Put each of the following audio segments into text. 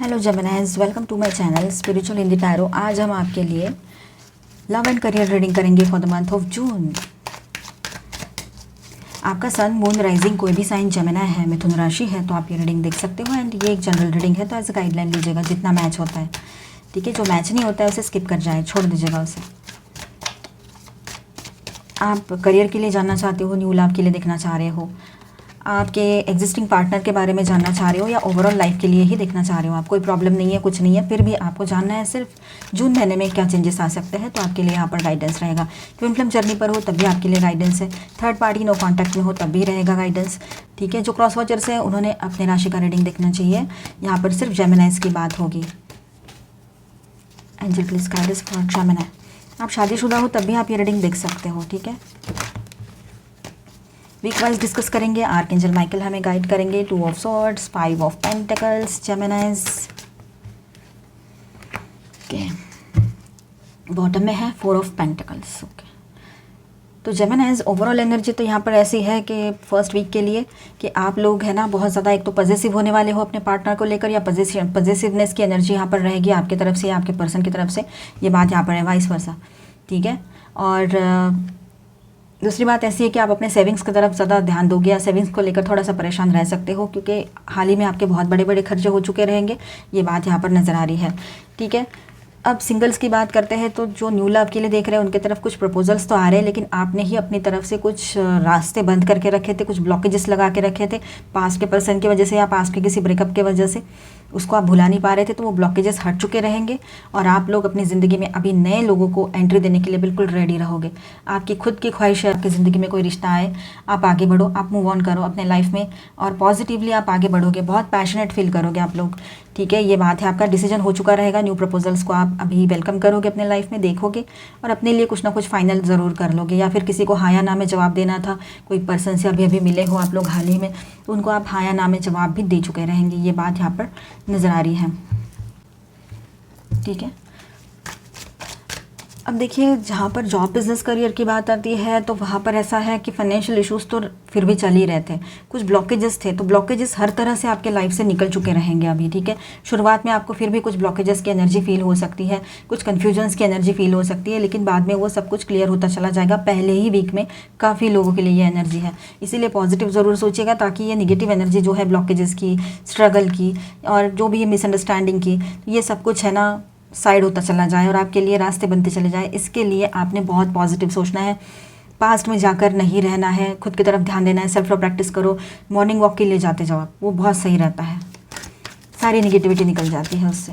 Hello Geminis, welcome to my channel spiritual Hindi tarot. आज हम आपके लिए लव एंड करियर रीडिंग करेंगे for the month of June. आपका सन, मून, राइजिंग कोई भी साइन जेमिनाई है, मिथुन राशि है तो आप ये रीडिंग देख सकते हो। एंड ये एक जनरल रीडिंग है तो एज अ गाइडलाइन लीजिएगा जितना मैच होता है, ठीक है। जो मैच नहीं होता है उसे स्किप कर जाए, छोड़ दीजिएगा उसे। आप करियर के लिए जानना चाहते हो, न्यू लाभ के लिए देखना चाह रहे हो, आपके एग्जिस्टिंग पार्टनर के बारे में जानना चाह रहे हो, या ओवरऑल लाइफ के लिए ही देखना चाह रहे हो, आप कोई प्रॉब्लम नहीं है, कुछ नहीं है, फिर भी आपको जानना है सिर्फ जून महीने में क्या चेंजेस आ सकते हैं, तो आपके लिए यहाँ पर गाइडेंस रहेगा। ट्विन फ्लेम जर्नी पर हो तब भी आपके लिए गाइडेंस है। थर्ड पार्टी नो कॉन्टैक्ट में हो तब भी रहेगा गाइडेंस, ठीक है। जो क्रॉस वॉचर्स हैं उन्होंने अपने राशि का रीडिंग देखना चाहिए। यहाँ पर सिर्फ जेमिनाइज की बात होगी। Angel please guide us for Gemini. आप शादीशुदा हो तब भी आप ये रीडिंग देख सकते हो, ठीक है। वीक वाइज डिस्कस करेंगे। आर्कएंजल माइकल हमें गाइड करेंगे। 2 of swords, 5 of pentacles, जेमिनाइज okay. Bottom में है 4 ऑफ पेंटिकल्स, ओके। तो जेमिनाइज ओवरऑल एनर्जी तो यहाँ पर ऐसी है कि फर्स्ट वीक के लिए कि आप लोग है ना बहुत ज़्यादा एक तो पॉजिटिव होने वाले हो अपने पार्टनर को लेकर, या पॉजिटिवनेस की एनर्जी यहाँ पर रहेगी आपकी तरफ से या आपके पर्सन की तरफ से। ये बात यहाँ पर है, वाइस वर्सा, ठीक है। और दूसरी बात ऐसी है कि आप अपने सेविंग्स की तरफ ज़्यादा ध्यान दोगे, या सेविंग्स को लेकर थोड़ा सा परेशान रह सकते हो, क्योंकि हाल ही में आपके बहुत बड़े बड़े खर्चे हो चुके रहेंगे। ये बात यहाँ पर नज़र आ रही है, ठीक है। अब सिंगल्स की बात करते हैं तो जो न्यू लव के लिए देख रहे हैं उनकी तरफ कुछ प्रपोजल्स तो आ रहे हैं, लेकिन आपने ही अपनी तरफ से कुछ रास्ते बंद करके रखे थे, कुछ ब्लॉकेजेस लगा के रखे थे पास्ट के पर्सन की वजह से या पास्ट के किसी ब्रेकअप की वजह से, उसको आप भुला नहीं पा रहे थे। तो वो ब्लॉकेजेस हट चुके रहेंगे और आप लोग अपनी ज़िंदगी में अभी नए लोगों को एंट्री देने के लिए बिल्कुल रेडी रहोगे। आपकी खुद की ख्वाहिश है, आपकी ज़िंदगी में कोई रिश्ता आए, आप आगे बढ़ो, आप मूव ऑन करो अपने लाइफ में और पॉजिटिवली आप आगे बढ़ोगे, बहुत पैशनेट फील करोगे आप लोग, ठीक है। ये बात है, आपका डिसीजन हो चुका रहेगा। न्यू प्रपोजल्स को आप अभी वेलकम करोगे अपने लाइफ में, देखोगे और अपने लिए कुछ ना कुछ फाइनल ज़रूर कर लोगे। या फिर किसी को हाँ या ना में जवाब देना था, कोई पर्सन से अभी अभी मिले हो आप लोग हाल ही में, तो उनको आप हाँ या ना में जवाब भी दे चुके रहेंगे। ये बात यहाँ पर नज़र आ रही है, ठीक है। अब देखिए, जहाँ पर जॉब बिज़नेस करियर की बात आती है तो वहाँ पर ऐसा है कि फाइनेंशियल इश्यूज़ तो फिर भी चल ही रहे थे, कुछ ब्लॉकेजेस थे, तो ब्लॉकेजेस हर तरह से आपके लाइफ से निकल चुके रहेंगे अभी, ठीक है। शुरुआत में आपको फिर भी कुछ ब्लॉकेजेस की एनर्जी फील हो सकती है, कुछ कन्फ्यूजन्स की एनर्जी फील हो सकती है, लेकिन बाद में वो सब कुछ क्लियर होता चला जाएगा। पहले ही वीक में काफ़ी लोगों के लिए ये एनर्जी है, इसीलिए पॉजिटिव ज़रूर सोचिएगा, ताकि ये निगेटिव एनर्जी जो है ब्लॉकेजेस की, स्ट्रगल की और जो भी ये मिसअंडरस्टैंडिंग की, ये सब कुछ है ना साइड होता चला जाए और आपके लिए रास्ते बनते चले जाए। इसके लिए आपने बहुत पॉजिटिव सोचना है, पास्ट में जाकर नहीं रहना है, खुद की तरफ ध्यान देना है, सेल्फ लव प्रैक्टिस करो, मॉर्निंग वॉक के लिए जाते जाओ आप, वो बहुत सही रहता है, सारी निगेटिविटी निकल जाती है उससे।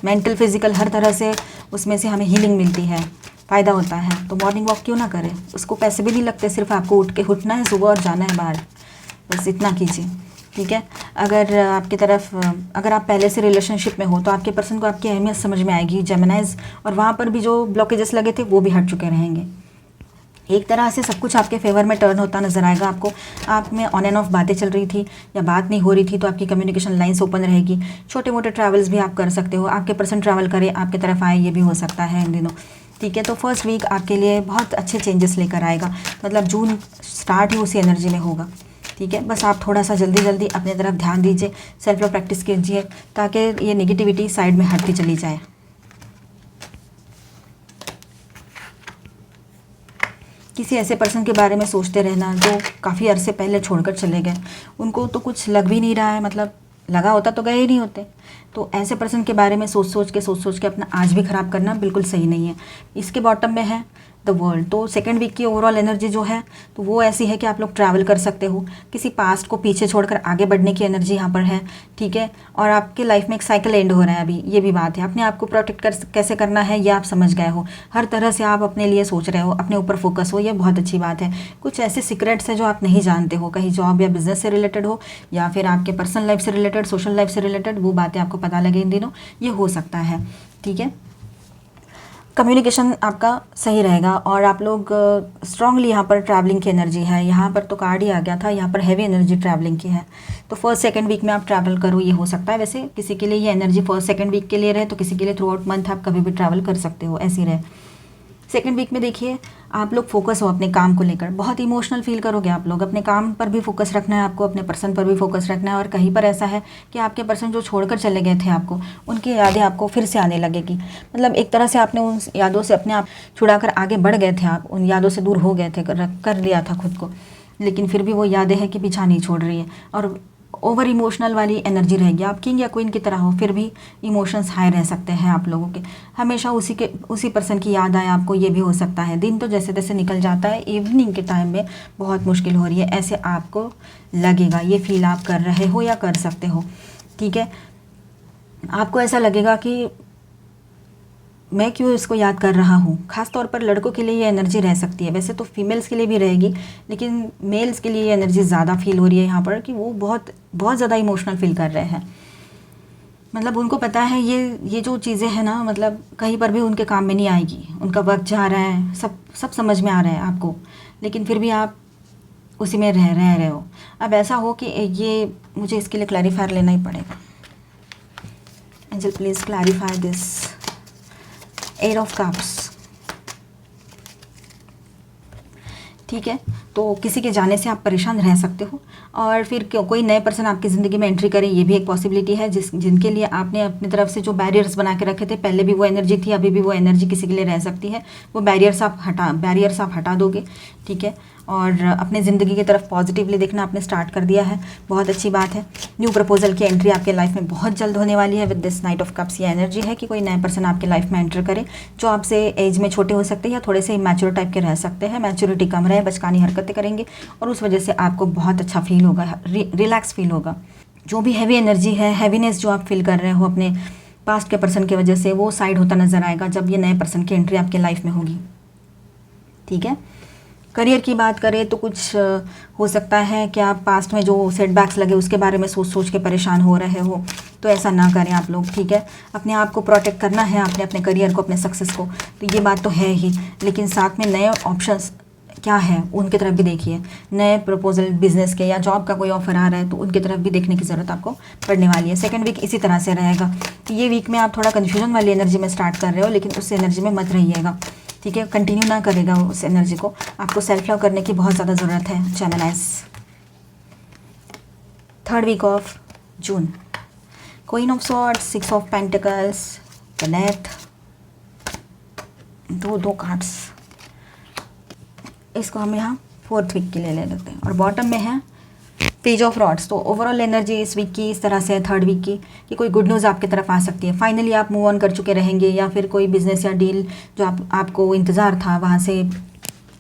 मेंटल फिजिकल हर तरह से उसमें से हमें हीलिंग मिलती है, फ़ायदा होता है। तो मॉर्निंग वॉक क्यों ना करें, उसको पैसे भी नहीं लगते, सिर्फ आपको उठना है सुबह और जाना है बाहर, बस इतना कीजिए, ठीक है। अगर आपकी तरफ अगर आप पहले से रिलेशनशिप में हो तो आपके पर्सन को आपकी अहमियत समझ में आएगी जेमिनाइज, और वहाँ पर भी जो ब्लॉकेजेस लगे थे वो भी हट चुके रहेंगे। एक तरह से सब कुछ आपके फेवर में टर्न होता नजर आएगा आपको। आप में ऑन एंड ऑफ बातें चल रही थी या बात नहीं हो रही थी तो आपकी कम्युनिकेशन लाइन्स ओपन रहेगी। छोटे मोटे ट्रैवल्स भी आप कर सकते हो, आपके पर्सन ट्रैवल करे आपके तरफ आए, ये भी हो सकता है इन दिनों, ठीक है। तो फर्स्ट वीक आपके लिए बहुत अच्छे चेंजेस लेकर आएगा, मतलब जून स्टार्ट ही उसी एनर्जी में होगा, ठीक है। बस आप थोड़ा सा जल्दी जल्दी अपने तरफ ध्यान दीजिए, सेल्फ लव प्रैक्टिस कीजिए, ताकि ये नेगेटिविटी साइड में हटती चली जाए। किसी ऐसे पर्सन के बारे में सोचते रहना जो काफ़ी अरसे पहले छोड़कर चले गए, उनको तो कुछ लग भी नहीं रहा है, मतलब लगा होता तो गए ही नहीं होते। तो ऐसे पर्सन के बारे में सोच सोच के अपना आज भी ख़राब करना बिल्कुल सही नहीं है। इसके बॉटम में है द वर्ल्ड। तो सेकेंड वीक की ओवरऑल एनर्जी जो है तो वो ऐसी है कि आप लोग ट्रैवल कर सकते हो, किसी पास्ट को पीछे छोड़कर आगे बढ़ने की एनर्जी यहाँ पर है, ठीक है। और आपके लाइफ में एक साइकिल एंड हो रहा है अभी, ये भी बात है। अपने आप को प्रोटेक्ट कैसे करना है ये आप समझ गए हो, हर तरह से आप अपने लिए सोच रहे हो, अपने ऊपर फोकस हो, ये बहुत अच्छी बात है। कुछ ऐसे सीक्रेट्स है जो आप नहीं जानते हो, कहीं जॉब या बिजनेस से रिलेटेड हो या फिर आपके पर्सनल लाइफ से रिलेटेड, सोशल लाइफ से रिलेटेड, वो बातें आपको पता लगे इन दिनों, ये हो सकता है, ठीक है। कम्युनिकेशन आपका सही रहेगा और आप लोग स्ट्रांगली यहाँ पर ट्रैवलिंग की एनर्जी है। यहाँ पर तो कार्ड ही आ गया था, यहाँ पर हैवी एनर्जी ट्रैवलिंग की है, तो फर्स्ट सेकंड वीक में आप ट्रैवल करो, ये हो सकता है। वैसे किसी के लिए ये एनर्जी फर्स्ट सेकंड वीक के लिए रहे तो किसी के लिए थ्रू आउट मंथ आप कभी भी ट्रैवल कर सकते हो, ऐसी रहे। सेकेंड वीक में देखिए आप लोग फोकस हो अपने काम को लेकर, बहुत इमोशनल फील करोगे आप लोग। अपने काम पर भी फोकस रखना है आपको, अपने पर्सन पर भी फोकस रखना है। और कहीं पर ऐसा है कि आपके पर्सन जो छोड़कर चले गए थे आपको, उनकी यादें आपको फिर से आने लगेगी। मतलब एक तरह से आपने उन यादों से अपने आप छुड़ाकर आगे बढ़ गए थे, आप उन यादों से दूर हो गए थे, कर दिया था खुद को, लेकिन फिर भी वो यादें हैं कि पीछा नहीं छोड़ रही है। और ओवर इमोशनल वाली एनर्जी रहेगी। आप किंग या क्वीन की तरह हो, फिर भी इमोशंस हाई रह सकते हैं आप लोगों के। हमेशा उसी पर्सन की याद आए आपको, ये भी हो सकता है। दिन तो जैसे तैसे निकल जाता है, इवनिंग के टाइम में बहुत मुश्किल हो रही है, ऐसे आपको लगेगा। ये फील आप कर रहे हो या कर सकते हो, ठीक है। आपको ऐसा लगेगा कि मैं क्यों इसको याद कर रहा हूँ। खास तौर पर लड़कों के लिए ये एनर्जी रह सकती है, वैसे तो फीमेल्स के लिए भी रहेगी, लेकिन मेल्स के लिए ये एनर्जी ज़्यादा फील हो रही है यहाँ पर कि वो बहुत बहुत ज़्यादा इमोशनल फील कर रहे हैं। मतलब उनको पता है ये जो चीज़ें हैं ना, मतलब कहीं पर भी उनके काम में नहीं आएगी। उनका वक्त जा रहा है, सब समझ में आ रहा है आपको, लेकिन फिर भी आप उसी में रह रहे हो। अब ऐसा हो कि ये मुझे इसके लिए क्लैरिफायर लेना ही पड़ेगा। Angel please clarify this. Eight of cups, ठीक है। तो किसी के जाने से आप परेशान रह सकते हो, और फिर कोई नए पर्सन आपकी ज़िंदगी में एंट्री करे, ये भी एक पॉसिबिलिटी है। जिनके लिए आपने अपनी तरफ से जो बैरियर्स बना के रखे थे, पहले भी वो एनर्जी थी, अभी भी वो एनर्जी किसी के लिए रह सकती है। वो बैरियर्स आप हटा दोगे, ठीक है। और अपने ज़िंदगी की तरफ पॉजिटिवली देखना आपने स्टार्ट कर दिया है, बहुत अच्छी बात है। न्यू प्रपोजल की एंट्री आपके लाइफ में बहुत जल्द होने वाली है with this night of cups. ये एनर्जी है कि कोई नया पर्सन आपके लाइफ में एंटर करे, जो आपसे एज में छोटे हो सकते हैं या थोड़े से इमैच्योर टाइप के रह सकते हैं। मैच्योरिटी कम रहे, बचकानी हरकतें करेंगे, और उस वजह से आपको बहुत अच्छा फील होगा, रिलैक्स फील होगा। जो भी हैवी एनर्जी है, हैवीनेस जो आप फील कर रहे हो अपने पास्ट के पर्सन की वजह से, वो साइड होता नजर आएगा जब ये नए पर्सन की एंट्री आपके लाइफ में होगी, ठीक है। करियर की बात करें तो कुछ हो सकता है कि आप पास्ट में जो सेटबैक्स लगे उसके बारे में सोच के परेशान हो रहे हो, तो ऐसा ना करें आप लोग, ठीक है। अपने आप को प्रोटेक्ट करना है, अपने करियर को, अपने सक्सेस को, तो ये बात तो है ही, लेकिन साथ में नए ऑप्शंस क्या है उनकी तरफ भी देखिए। नए प्रपोजल, बिजनेस के या जॉब का कोई ऑफर आ रहा है तो उनकी तरफ भी देखने की ज़रूरत आपको पड़ने वाली है। सेकंड वीक इसी तरह से रहेगा। तो ये वीक में आप थोड़ा कन्फ्यूजन वाली एनर्जी में स्टार्ट कर रहे हो, लेकिन उस एनर्जी में मत रहिएगा, ठीक है। कंटिन्यू ना करेगा उस एनर्जी को। आपको सेल्फ लव करने की बहुत ज़्यादा ज़रूरत है Geminis. Third week of June, queen of swords, six of pentacles, the death, दो कार्ड्स। इसको हम यहाँ फोर्थ वीक के लिए ले लेते हैं, और बॉटम में है पेज ऑफ रॉड्स। तो ओवरऑल एनर्जी इस वीक की इस तरह से है, थर्ड वीक की, कि कोई गुड न्यूज़ आपकी तरफ आ सकती है। फाइनली आप मूव ऑन कर चुके रहेंगे, या फिर कोई बिजनेस या डील जो आपको इंतज़ार था, वहाँ से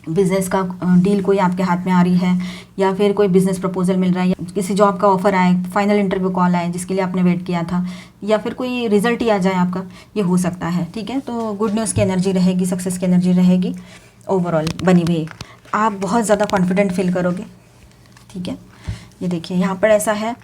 बिजनेस का डील कोई आपके हाथ में आ रही है, या फिर कोई बिजनेस प्रपोजल मिल रहा है, या किसी जॉब का ऑफर आए, फाइनल इंटरव्यू कॉल आए जिसके लिए आपने वेट किया था, या फिर कोई रिजल्ट ही आ जाए आपका, ये हो सकता है, ठीक है। तो गुड न्यूज़ की एनर्जी रहेगी, सक्सेस की एनर्जी रहेगी ओवरऑल बनी हुई। आप बहुत ज़्यादा कॉन्फिडेंट फील करोगे, ठीक है। ये देखिए यहाँ पर ऐसा है,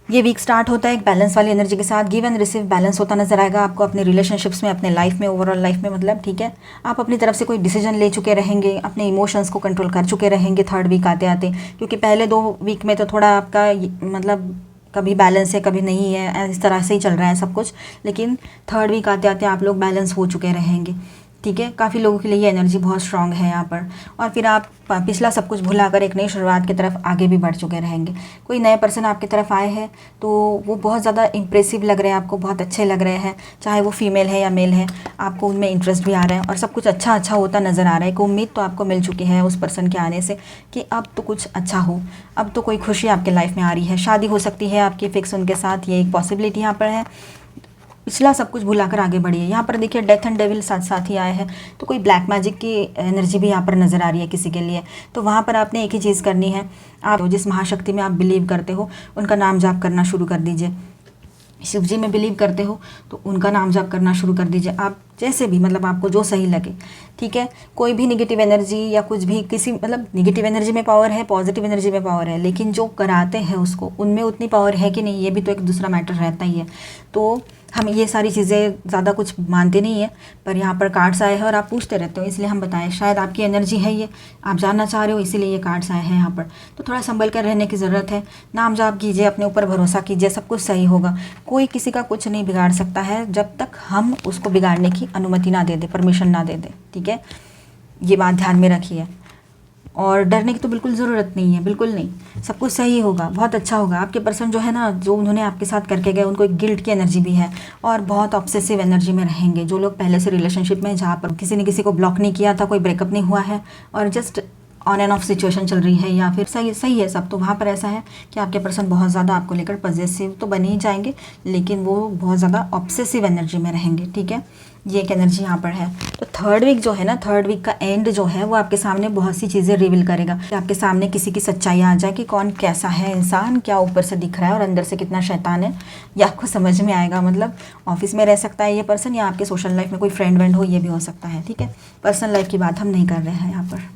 ये वीक स्टार्ट होता है एक बैलेंस वाली एनर्जी के साथ। गिव एंड रिसीव बैलेंस होता नजर आएगा आपको अपने रिलेशनशिप्स में, अपने लाइफ में, ओवरऑल लाइफ में, मतलब, ठीक है। आप अपनी तरफ से कोई डिसीजन ले चुके रहेंगे, अपने इमोशंस को कंट्रोल कर चुके रहेंगे थर्ड वीक आते आते, क्योंकि पहले 2 वीक में तो थोड़ा आपका मतलब कभी बैलेंस है कभी नहीं है, इस तरह से ही चल रहा है सब कुछ, लेकिन थर्ड वीक आते आते आप लोग बैलेंस हो चुके रहेंगे, ठीक है। काफ़ी लोगों के लिए ये एनर्जी बहुत स्ट्रांग है यहाँ पर, और फिर आप पिछला सब कुछ भुलाकर एक नई शुरुआत की तरफ आगे भी बढ़ चुके रहेंगे। कोई नए पर्सन आपकी तरफ आए हैं तो वो बहुत ज़्यादा इंप्रेसिव लग रहे हैं आपको, बहुत अच्छे लग रहे हैं, चाहे वो फीमेल है या मेल है, आपको उनमें इंटरेस्ट भी आ रहा है, और सब कुछ अच्छा होता नज़र आ रहा है। कि उम्मीद तो आपको मिल चुकी है उस पर्सन के आने से कि अब तो कुछ अच्छा हो, अब तो कोई खुशी आपके लाइफ में आ रही है, शादी हो सकती है आपकी फिक्स उनके साथ, ये एक पॉसिबिलिटी यहाँ पर है। पिछला सब कुछ भुलाकर आगे बढ़िए। यहाँ पर देखिए डेथ एंड डेविल साथ साथ ही आए हैं, तो कोई ब्लैक मैजिक की एनर्जी भी यहाँ पर नज़र आ रही है किसी के लिए। तो वहाँ पर आपने एक ही चीज़ करनी है, आप जिस महाशक्ति में आप बिलीव करते हो उनका नाम जाप करना शुरू कर दीजिए। शिव जी में बिलीव करते हो तो उनका नाम जाप करना शुरू कर दीजिए। आप जैसे भी, मतलब आपको जो सही लगे, ठीक है। कोई भी नेगेटिव एनर्जी या कुछ भी, किसी मतलब नेगेटिव एनर्जी में पावर है, पॉजिटिव एनर्जी में पावर है, लेकिन जो कराते हैं उसको, उनमें उतनी पावर है कि नहीं, ये भी तो एक दूसरा मैटर रहता ही है। तो हम ये सारी चीज़ें ज़्यादा कुछ मानते नहीं है, पर यहाँ पर कार्ड्स आए हैं और आप पूछते रहते हो, इसलिए हम बताएं। शायद आपकी एनर्जी है ये, आप जानना चाह रहे हो, इसीलिए ये कार्ड्स आए हैं यहाँ पर। तो थोड़ा संभल कर रहने की ज़रूरत है। नाम जाप कीजिए, अपने ऊपर भरोसा कीजिए, सब कुछ सही होगा। कोई किसी का कुछ नहीं बिगाड़ सकता है जब तक हम उसको बिगाड़ने की अनुमति ना दे दे, परमिशन ना दे दे, ठीक है। ये बात ध्यान में रखिए। और डरने की तो बिल्कुल ज़रूरत नहीं है, बिल्कुल नहीं, सब कुछ सही होगा, बहुत अच्छा होगा। आपके पर्सन जो है ना, जो उन्होंने आपके साथ करके गए, उनको एक गिल्ट की एनर्जी भी है और बहुत ऑब्सेसिव एनर्जी में रहेंगे। जो लोग पहले से रिलेशनशिप में, जहाँ पर किसी ने किसी को ब्लॉक नहीं किया था, कोई ब्रेकअप नहीं हुआ है और just on end of situation चल रही है, या फिर सही है सब, तो वहाँ पर ऐसा है कि आपके पर्सन बहुत ज़्यादा आपको लेकर पॉजिटिव तो बने ही जाएंगे, लेकिन वो बहुत ज़्यादा ऑब्सेसिव एनर्जी में रहेंगे, ठीक है। ये एक एनर्जी यहाँ पर है। तो थर्ड वीक जो है ना, थर्ड वीक का एंड जो है वो आपके सामने बहुत सी चीज़ें रिवील करेगा। कि आपके सामने किसी की सच्चाई आ जाए कि कौन कैसा है इंसान, क्या ऊपर से दिख रहा है और अंदर से कितना शैतान है, ये आपको समझ में आएगा। मतलब ऑफिस में रह सकता है ये पर्सन, या आपके सोशल लाइफ में कोई फ्रेंड वेंड हो, ये भी हो सकता है, ठीक है। पर्सनल लाइफ की बात हम नहीं कर रहे हैं यहाँ पर।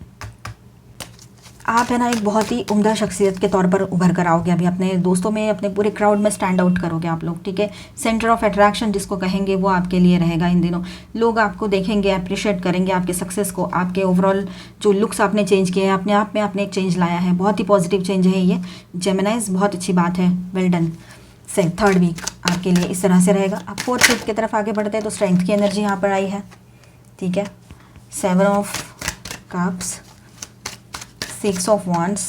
आप है ना एक बहुत ही उम्दा शख्सियत के तौर पर उभर कर आओगे अभी अपने दोस्तों में, अपने पूरे क्राउड में स्टैंड आउट करोगे आप लोग, ठीक है। सेंटर ऑफ अट्रैक्शन जिसको कहेंगे वो आपके लिए रहेगा इन दिनों। लोग आपको देखेंगे, अप्रिशिएट करेंगे आपके सक्सेस को, आपके ओवरऑल जो लुक्स आपने चेंज किए हैं, अपने आप में आपने एक चेंज लाया है, बहुत ही पॉजिटिव चेंज है ये जेमिनाइज, बहुत अच्छी बात है, वेल डन। से थर्ड वीक आपके लिए इस तरह से रहेगा। आप फोर्थ वीक की तरफ आगे बढ़ते हैं तो स्ट्रेंथ की एनर्जी यहाँ पर आई है, ठीक है। 7 of cups, 6 of wands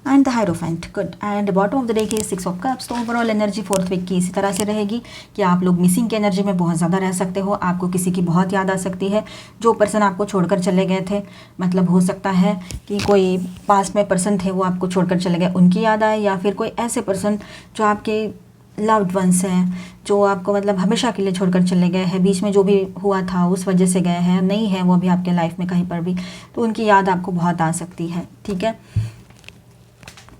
and the hierophant, good. And bottom of the day की 6 ऑफ कप्स। तो ओवरऑल एनर्जी फोर्थ वीक की इसी तरह से रहेगी कि आप लोग मिसिंग की एनर्जी में बहुत ज़्यादा रह सकते हो। आपको किसी की बहुत याद आ सकती है, जो पर्सन आपको छोड़कर चले गए थे। मतलब हो सकता है कि कोई पास्ट में पर्सन थे वो आपको छोड़कर चले गए, उनकी याद आए, या फिर कोई ऐसे पर्सन जो आपके लव्ड वंस हैं, जो आपको मतलब हमेशा के लिए छोड़कर चले गए हैं, बीच में जो भी हुआ था उस वजह से गए हैं, नहीं है वो भी आपके लाइफ में कहीं पर भी, तो उनकी याद आपको बहुत आ सकती है, ठीक है।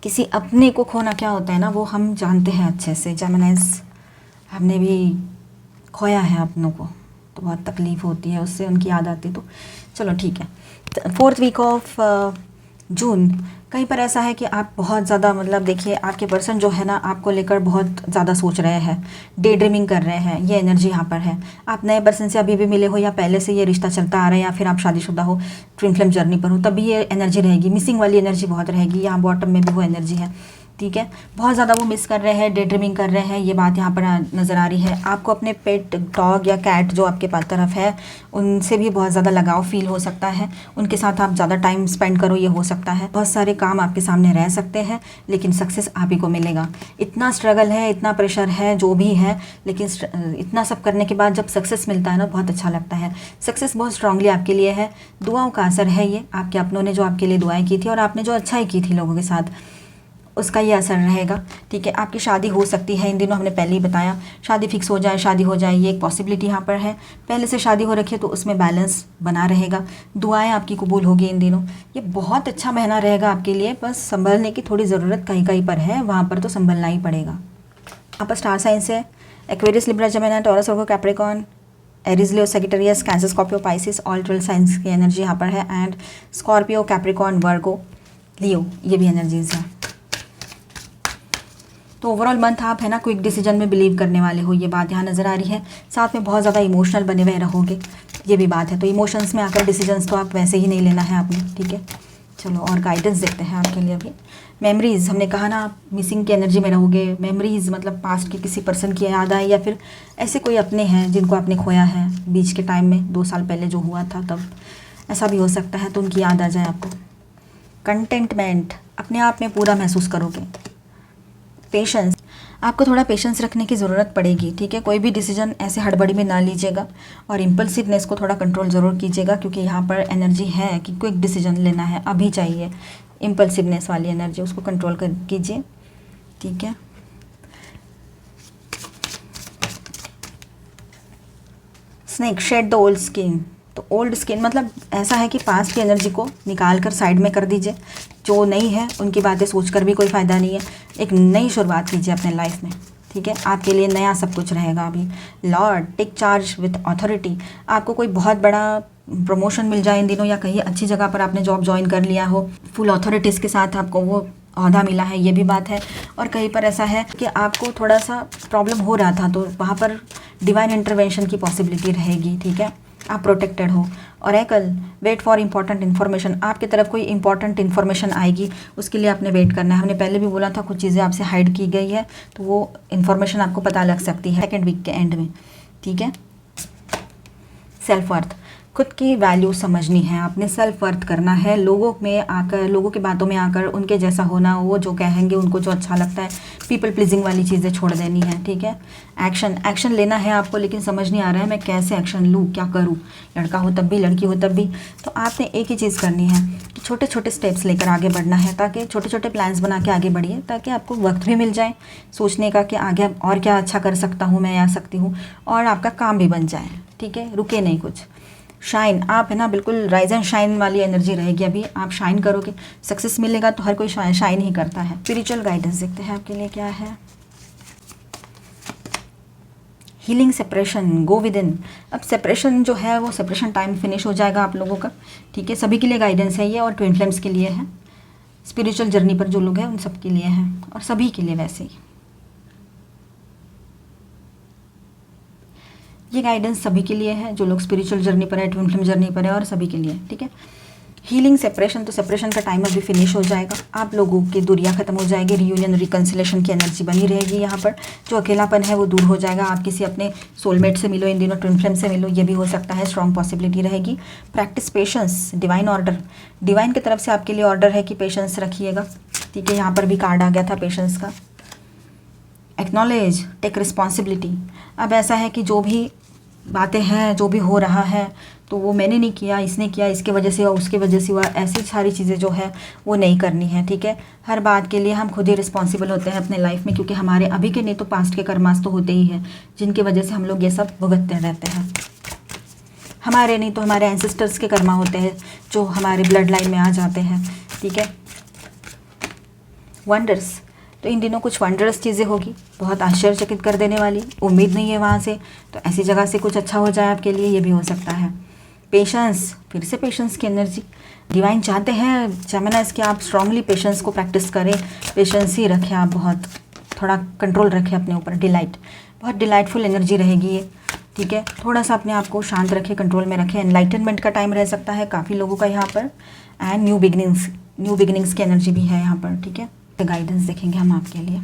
किसी अपने को खोना क्या होता है ना, वो हम जानते हैं अच्छे से, जेमिनाइज हमने भी खोया है अपनों को, तो बहुत तकलीफ़ होती है उससे, उनकी याद आती है। तो चलो ठीक है। फोर्थ वीक ऑफ जून, कहीं पर ऐसा है कि आप बहुत ज़्यादा मतलब देखिए आपके पर्सन जो है ना आपको लेकर बहुत ज़्यादा सोच रहे हैं, डे ड्रीमिंग कर रहे हैं, ये एनर्जी यहाँ पर है। आप नए पर्सन से अभी भी मिले हो, या पहले से ये रिश्ता चलता आ रहा है, या फिर आप शादीशुदा हो, ट्विन फ्लेम जर्नी पर हो, तभी ये एनर्जी रहेगी। मिसिंग वाली एनर्जी बहुत रहेगी, यहाँ बॉटम में भी वो एनर्जी है, ठीक है। बहुत ज़्यादा वो मिस कर रहे हैं, डे ड्रीमिंग कर रहे हैं, ये बात यहाँ पर नज़र आ रही है। आपको अपने पेट डॉग या कैट जो आपके पास तरफ है उनसे भी बहुत ज़्यादा लगाव फील हो सकता है, उनके साथ आप ज़्यादा टाइम स्पेंड करो, ये हो सकता है। बहुत सारे काम आपके सामने रह सकते हैं, लेकिन सक्सेस आप ही को मिलेगा। इतना स्ट्रगल है, इतना प्रेशर है, जो भी है, लेकिन इतना सब करने के बाद जब सक्सेस मिलता है ना, बहुत अच्छा लगता है। सक्सेस बहुत स्ट्रांगली आपके लिए है, दुआओं का असर है ये, आपके अपनों ने जो आपके लिए दुआएँ की थी और आपने जो अच्छाई की थी लोगों के साथ, उसका ये असर रहेगा, ठीक है। आपकी शादी हो सकती है इन दिनों, हमने पहले ही बताया, शादी फिक्स हो जाए, शादी हो जाए, ये एक पॉसिबिलिटी यहाँ पर है। पहले से शादी हो रखी है तो उसमें बैलेंस बना रहेगा, दुआएं आपकी कबूल होगी इन दिनों। ये बहुत अच्छा महीना रहेगा आपके लिए, बस संभलने की थोड़ी ज़रूरत कहीं कहीं पर है, वहाँ पर तो संभलना ही पड़ेगा। आप स्टार साइंस है Aquarius, Libra, Gemini, Taurus, Virgo, Capricorn, Aries, Leo, Sagittarius, cancer, Scorpio, Pisces, all 12 signs की एनर्जी यहाँ पर है। And Scorpio, Capricorn, Virgo, Leo, ये भी एनर्जीज हैं। तो ओवरऑल मंथ आप है ना क्विक डिसीजन में बिलीव करने वाले हो, ये बात यहाँ नज़र आ रही है। साथ में बहुत ज़्यादा इमोशनल बने हुए रहोगे, ये भी बात है। तो इमोशंस में आकर डिसीजंस तो आप वैसे ही नहीं लेना है आपने, ठीक है। चलो और गाइडेंस देखते हैं आपके लिए अभी। मेमोरीज़, हमने कहा ना आप मिसिंग की एनर्जी में रहोगे। मेमोरीज़ मतलब पास्ट के किसी पर्सन की याद आए, या फिर ऐसे कोई अपने हैं जिनको आपने खोया है बीच के टाइम में, 2 साल पहले जो हुआ था तब, ऐसा भी हो सकता है, तो उनकी याद आ जाए आपको। कंटेंटमेंट, अपने आप में पूरा महसूस करोगे। पेशेंस, आपको थोड़ा पेशेंस रखने की ज़रूरत पड़ेगी, ठीक है। कोई भी डिसीजन ऐसे हड़बड़ी में ना लीजिएगा, और इम्पल्सिवनेस को थोड़ा कंट्रोल ज़रूर कीजिएगा, क्योंकि यहाँ पर एनर्जी है कि क्विक डिसीजन लेना है, अभी चाहिए। इम्पल्सिवनेस वाली एनर्जी उसको कंट्रोल कर कीजिए, ठीक है। Snake, shed the old skin. तो ओल्ड स्किन मतलब ऐसा है कि पास्ट की एनर्जी को निकाल कर साइड में कर दीजिए, जो नहीं है उनकी बातें सोचकर भी कोई फ़ायदा नहीं है। एक नई शुरुआत कीजिए अपने लाइफ में, ठीक है। आपके लिए नया सब कुछ रहेगा अभी। Lord, take charge with authority, आपको कोई बहुत बड़ा प्रमोशन मिल जाए इन दिनों, या कहीं अच्छी जगह पर आपने जॉब ज्वाइन कर लिया हो, फुल अथॉरिटीज़ के साथ आपको वो ओहदा मिला है, ये भी बात है। और कहीं पर ऐसा है कि आपको थोड़ा सा प्रॉब्लम हो रहा था, तो वहाँ पर डिवाइन इंटरवेंशन की पॉसिबिलिटी रहेगी, ठीक है, आप प्रोटेक्टेड हो। Oracle, wait for important information, आपकी तरफ कोई इंपॉर्टेंट इन्फॉर्मेशन आएगी, उसके लिए आपने वेट करना है। हमने पहले भी बोला था कुछ चीज़ें आपसे हाइड की गई है, तो वो इन्फॉर्मेशन आपको पता लग सकती है सेकेंड वीक के एंड में, ठीक है। सेल्फ वर्थ, खुद की वैल्यू समझनी है, आपने सेल्फ वर्थ करना है। लोगों में आकर, लोगों की बातों में आकर उनके जैसा होना, वो जो कहेंगे उनको जो अच्छा लगता है, पीपल प्लीजिंग वाली चीज़ें छोड़ देनी है, ठीक है। एक्शन लेना है आपको, लेकिन समझ नहीं आ रहा है मैं कैसे एक्शन लूँ, क्या करूँ, लड़का हो तब भी, लड़की हो तब भी। तो आपने एक ही चीज़ करनी है कि छोटे छोटे स्टेप्स लेकर आगे बढ़ना है, ताकि छोटे छोटे प्लान्स बना के आगे बढ़िए, ताकि आपको वक्त भी मिल जाए सोचने का कि आगे और क्या अच्छा कर सकता हूँ मैं या सकती हूँ, और आपका काम भी बन जाए, ठीक है, रुके नहीं कुछ। शाइन, आप है ना बिल्कुल राइज एंड शाइन वाली एनर्जी रहेगी अभी, आप शाइन करोगे, सक्सेस मिलेगा, तो हर कोई शाइन ही करता है। स्पिरिचुअल गाइडेंस देखते हैं आपके लिए क्या है। Healing separation, go with in. अब सेपरेशन जो है वो सेपरेशन टाइम फिनिश हो जाएगा आप लोगों का, ठीक है। सभी के लिए गाइडेंस है ये, और ट्विन फ्लेम्स के लिए है, स्पिरिचुअल जर्नी पर जो लोग हैं उन सब के लिए है, और सभी के लिए वैसे ही ये गाइडेंस सभी के लिए है, जो लोग स्पिरिचुअल जर्नी पर है, ट्विन फ्लेम जर्नी पर है, और सभी के लिए, ठीक है। हीलिंग सेपरेशन, तो सेपरेशन का टाइम अभी फिनिश हो जाएगा, आप लोगों की दूरियां खत्म हो जाएगी, रियूनियन रिकन्सिलेशन की एनर्जी बनी रहेगी यहाँ पर। जो अकेलापन है वो दूर हो जाएगा, आप किसी अपने सोलमेट से मिलो, इन दिनों ट्विन फ्लेम से मिलो, ये भी हो सकता है, स्ट्रॉन्ग पॉसिबिलिटी रहेगी। Practice patience, divine order, divine की तरफ से आपके लिए ऑर्डर है कि पेशेंस रखिएगा, ठीक है। यहाँ पर भी कार्ड आ गया था पेशेंस का। एक्नॉलेज, टेक रिस्पॉन्सिबिलिटी, अब ऐसा है कि जो भी बातें हैं, जो भी हो रहा है, तो वो मैंने नहीं किया, इसने किया, इसके वजह से हुआ, उसकी वजह से हुआ, ऐसी सारी चीज़ें जो है वो नहीं करनी है, ठीक है। हर बात के लिए हम खुद ही रिस्पॉन्सिबल होते हैं अपने लाइफ में, क्योंकि हमारे अभी के नहीं तो पास्ट के कर्मास तो होते ही हैं, जिनकी वजह से हम लोग ये सब भुगतते रहते हैं। हमारे नहीं तो हमारे एंसेस्टर्स के कर्मा होते हैं, जो हमारे ब्लड लाइन में आ जाते हैं, ठीक है। वंडर्स, तो इन दिनों कुछ वंडरस चीज़ें होगी, बहुत आश्चर्यचकित कर देने वाली, उम्मीद नहीं है वहाँ से, तो ऐसी जगह से कुछ अच्छा हो जाए आपके लिए, ये भी हो सकता है। पेशेंस, फिर से पेशेंस की एनर्जी, डिवाइन चाहते हैं जेमिनाइज कि आप स्ट्रांगली पेशेंस को प्रैक्टिस करें, पेशेंस ही रखें आप, बहुत थोड़ा कंट्रोल रखें अपने ऊपर। डिलाइट, बहुत डिलाइटफुल एनर्जी रहेगी ये, ठीक है। थोड़ा सा अपने आप को शांत रखें, कंट्रोल में रखें। एनलाइटनमेंट का टाइम रह सकता है काफ़ी लोगों का यहाँ पर, एंड न्यू बिगिनिंग्स की एनर्जी भी है यहाँ पर, ठीक है। तो गाइडेंस देखेंगे हम आपके लिए।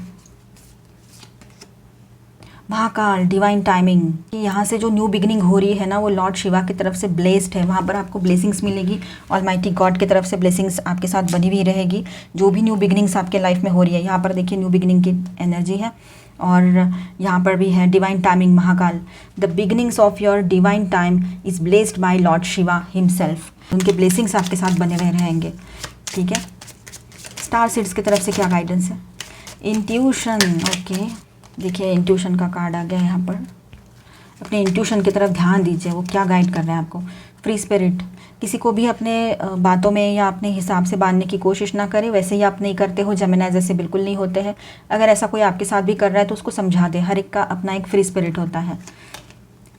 महाकाल, डिवाइन टाइमिंग, कि यहाँ से जो न्यू बिगिनिंग हो रही है ना, वो लॉर्ड शिवा की तरफ से ब्लेस्ड है, वहाँ पर आपको ब्लेसिंग्स मिलेगी, ऑलमाइटी गॉड की तरफ से ब्लेसिंग्स आपके साथ बनी हुई रहेगी। जो भी न्यू बिगिनिंग्स आपके लाइफ में हो रही है, यहाँ पर देखिए न्यू बिगिनिंग की एनर्जी है, और यहाँ पर भी है divine timing, Mahakal. The beginnings of your divine time is blessed by lord Shiva himself, उनके ब्लेसिंग्स आपके साथ बने हुए रहेंगे, ठीक है। स्टार सीड्स की तरफ से क्या गाइडेंस है। इंट्यूशन, ओके, देखिए इंट्यूशन का कार्ड आ गया यहाँ पर। अपने इंट्यूशन की तरफ ध्यान दीजिए, वो क्या गाइड कर रहे हैं आपको। फ्री स्पिरिट, किसी को भी अपने बातों में या अपने हिसाब से बांधने की कोशिश ना करें, वैसे ही आप नहीं करते हो, जेमिनाई जैसे बिल्कुल नहीं होते हैं। अगर ऐसा कोई आपके साथ भी कर रहा है तो उसको समझा दें, हर एक का अपना एक फ्री स्पिरिट होता है।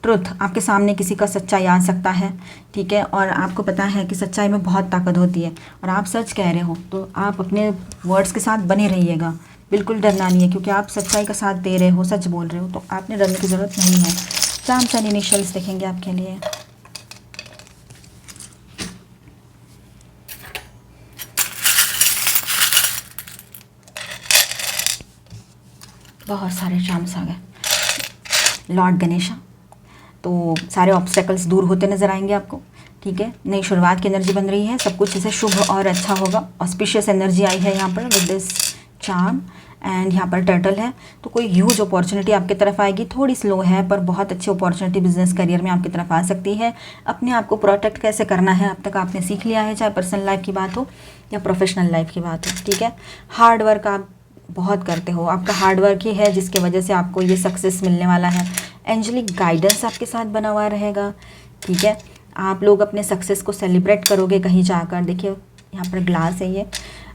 ट्रुथ, आपके सामने किसी का सच्चाई आ सकता है, ठीक है, और आपको पता है कि सच्चाई में बहुत ताकत होती है, और आप सच कह रहे हो, तो आप अपने वर्ड्स के साथ बने रहिएगा, बिल्कुल डरना नहीं है, क्योंकि आप सच्चाई का साथ दे रहे हो, सच बोल रहे हो, तो आपने डरने की ज़रूरत नहीं है। चार्म्स एंड इनिशियल्स देखेंगे आपके लिए। बहुत सारे चार्म्स आ गए। लॉर्ड गणेशा, तो सारे ऑब्स्टेकल्स दूर होते नजर आएंगे आपको, ठीक है। नई शुरुआत की एनर्जी बन रही है, सब कुछ इसे शुभ और अच्छा होगा। ऑस्पिशियस एनर्जी आई है यहाँ पर विद दिस चार्म, एंड यहाँ पर टर्टल है, तो कोई ह्यूज अपॉर्चुनिटी आपकी तरफ आएगी, थोड़ी स्लो है पर बहुत अच्छी अपॉर्चुनिटी बिजनेस करियर में आपकी तरफ आ सकती है। अपने आप को प्रोटेक्ट कैसे करना है अब तक आपने सीख लिया है, चाहे पर्सनल लाइफ की बात हो या प्रोफेशनल लाइफ की बात हो, ठीक है। हार्ड वर्क आप बहुत करते हो, आपका हार्ड वर्क ही है जिसके वजह से आपको ये सक्सेस मिलने वाला है। एंजेलिक गाइडेंस आपके साथ बना हुआ रहेगा, ठीक है। आप लोग अपने सक्सेस को सेलिब्रेट करोगे कहीं जाकर, देखिए यहाँ पर ग्लास है ये,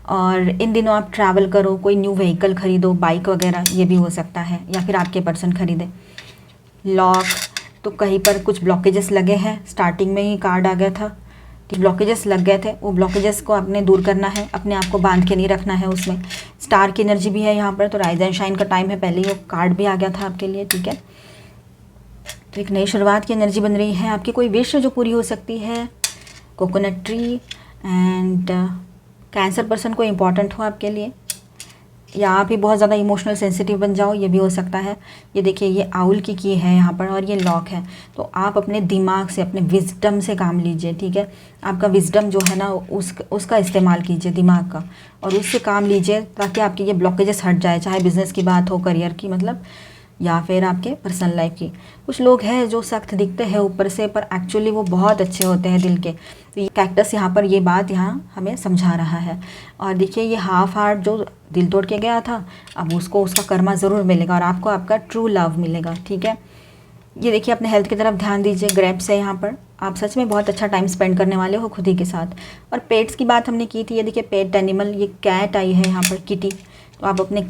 और इन दिनों आप ट्रैवल करो, कोई न्यू व्हीकल खरीदो, बाइक वगैरह, ये भी हो सकता है, या फिर आपके पर्सन खरीदे। लॉक, तो कहीं पर कुछ ब्लॉकेजेस लगे हैं, स्टार्टिंग में ही कार्ड आ गया था कि ब्लॉकेजेस लग गए थे, वो ब्लॉकेजेस को आपने दूर करना है, अपने आप को बांध के नहीं रखना है उसमें। स्टार की एनर्जी भी है यहाँ पर, तो राइज एंड शाइन का टाइम है, पहले ही वो कार्ड भी आ गया था आपके लिए, ठीक है। तो एक नई शुरुआत की एनर्जी बन रही है। आपकी कोई विश जो पूरी हो सकती है। Coconut tree and cancer person को इम्पॉर्टेंट हो आपके लिए, या आप ही बहुत ज़्यादा इमोशनल सेंसिटिव बन जाओ, ये भी हो सकता है। ये देखिए ये आउल की है यहाँ पर और ये लॉक है। तो आप अपने दिमाग से, अपने विजडम से काम लीजिए, ठीक है। आपका विजडम जो है ना उसका इस्तेमाल कीजिए, दिमाग का, और उससे काम लीजिए ताकि आपके ये ब्लॉकेजेस हट जाए। चाहे बिज़नेस की बात हो, करियर की मतलब, या फिर आपके पर्सनल लाइफ की। कुछ लोग हैं जो सख्त दिखते हैं ऊपर से, पर एक्चुअली वो बहुत अच्छे होते हैं दिल के। तो ये कैक्टस यहाँ पर ये बात यहाँ हमें समझा रहा है। और देखिए ये हाफ हार्ट जो दिल तोड़ के गया था, अब उसको उसका कर्मा ज़रूर मिलेगा और आपको आपका ट्रू लव मिलेगा, ठीक है। ये देखिए अपने हेल्थ की तरफ ध्यान दीजिए। ग्रेप्स है यहाँ पर, आप सच में बहुत अच्छा टाइम स्पेंड करने वाले हो खुद ही के साथ। और पेट्स की बात हमने की थी, ये देखिए पेट एनिमल, ये कैट आई है यहाँ पर, किटी। तो आप अपने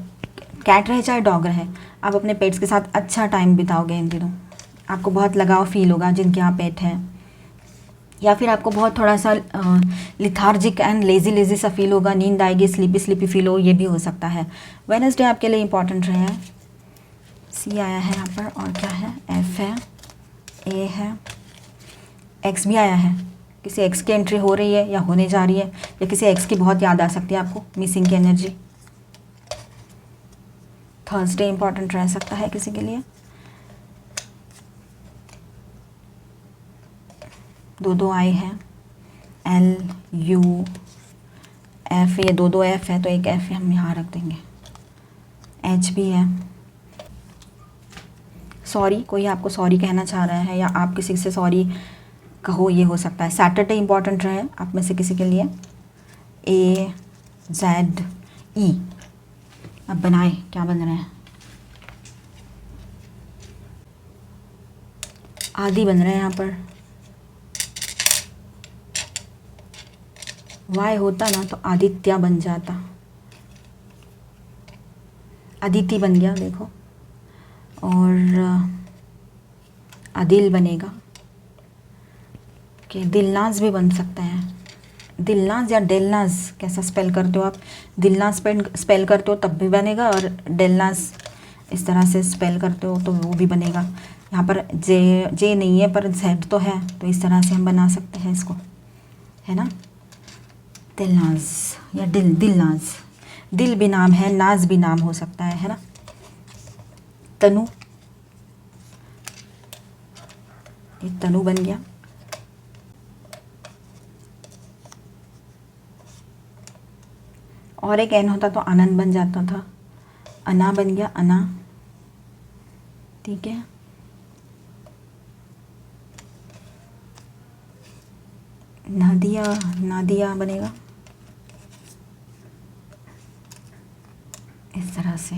कैट रहे चाहे डॉग रहे, आप अपने पेट्स के साथ अच्छा टाइम बिताओगे इन दिनों। आपको बहुत लगाव फील होगा जिनके यहाँ पेट हैं, या फिर आपको बहुत थोड़ा सा लिथार्जिक एंड लेज़ी सा फील होगा, नींद आएगी, स्लीपी फील हो, ये भी हो सकता है। वेडनेसडे आपके लिए इंपॉर्टेंट रहे हैं। सी आया है यहाँ पर, और क्या है, एफ है, ए है, एक्स भी आया है। किसी एक्स की एंट्री हो रही है या होने जा रही है, या किसी एक्स की बहुत याद आ सकती है आपको, मिसिंग की एनर्जी। थर्सडे इंपॉर्टेंट रह सकता है किसी के लिए। दो आई है, एल यू एफ, ये दो एफ है तो एक एफ हम यहाँ रख देंगे। एच भी है। सॉरी, कोई आपको सॉरी कहना चाह रहा है या आप किसी से सॉरी कहो, ये हो सकता है। सैटरडे इंपॉर्टेंट रहे आप में से किसी के लिए। ए जेड ई, अब बनाए क्या बन रहे हैं, आदि बन रहे हैं यहाँ पर। वाई होता ना तो आदित्य बन जाता, अदिति बन गया देखो। और आदिल बनेगा, कि दिलनाज भी बन सकता है। दिलनाज या डेलनाज कैसा स्पेल करते हो आप, दिलनाज स्पेल करते हो तब भी बनेगा, और डेलनाज इस तरह से स्पेल करते हो तो वो भी बनेगा। यहाँ पर जे नहीं है पर जेड तो है, तो इस तरह से हम बना सकते हैं इसको, है ना। दिलनाज या दिलनाज, दिल भी नाम है, नाज भी नाम हो सकता है ना। तनु, ये तनु बन गया। और एक एन होता तो आनंद बन जाता था, अना बन गया, अना, ठीक है। नादिया, नादिया बनेगा इस तरह से।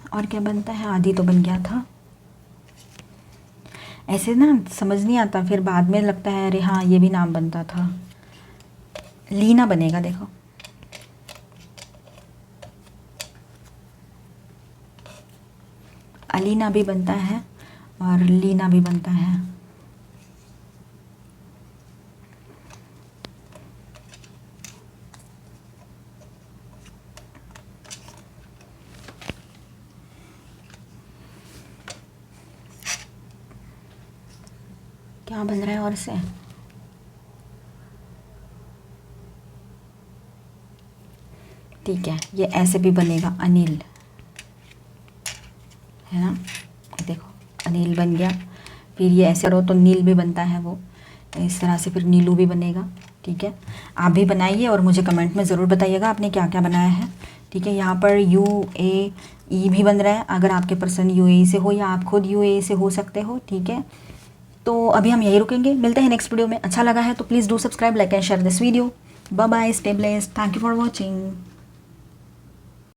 और क्या बनता है, आदि तो बन गया था। ऐसे ना समझ नहीं आता, फिर बाद में लगता है अरे हाँ ये भी नाम बनता था। लीना बनेगा देखो, अलीना भी बनता है और लीना भी बनता है। क्या बन रहा है और से, ठीक है। ये ऐसे भी बनेगा, अनिल, है ना। देखो अनिल बन गया। फिर ये ऐसे करो तो नील भी बनता है, वो इस तरह से फिर नीलू भी बनेगा, ठीक है। आप भी बनाइए और मुझे कमेंट में ज़रूर बताइएगा आपने क्या क्या बनाया है, ठीक है। यहाँ पर यू ए ई भी बन रहा है, अगर आपके पर्सन यूएई से हो या आप खुद यूएई से हो सकते हो, ठीक है। तो अभी हम यही रुकेंगे, मिलते हैं नेक्स्ट वीडियो में। अच्छा लगा है तो please do subscribe, like and share this video. Bye bye, stay blessed, thank you for watching.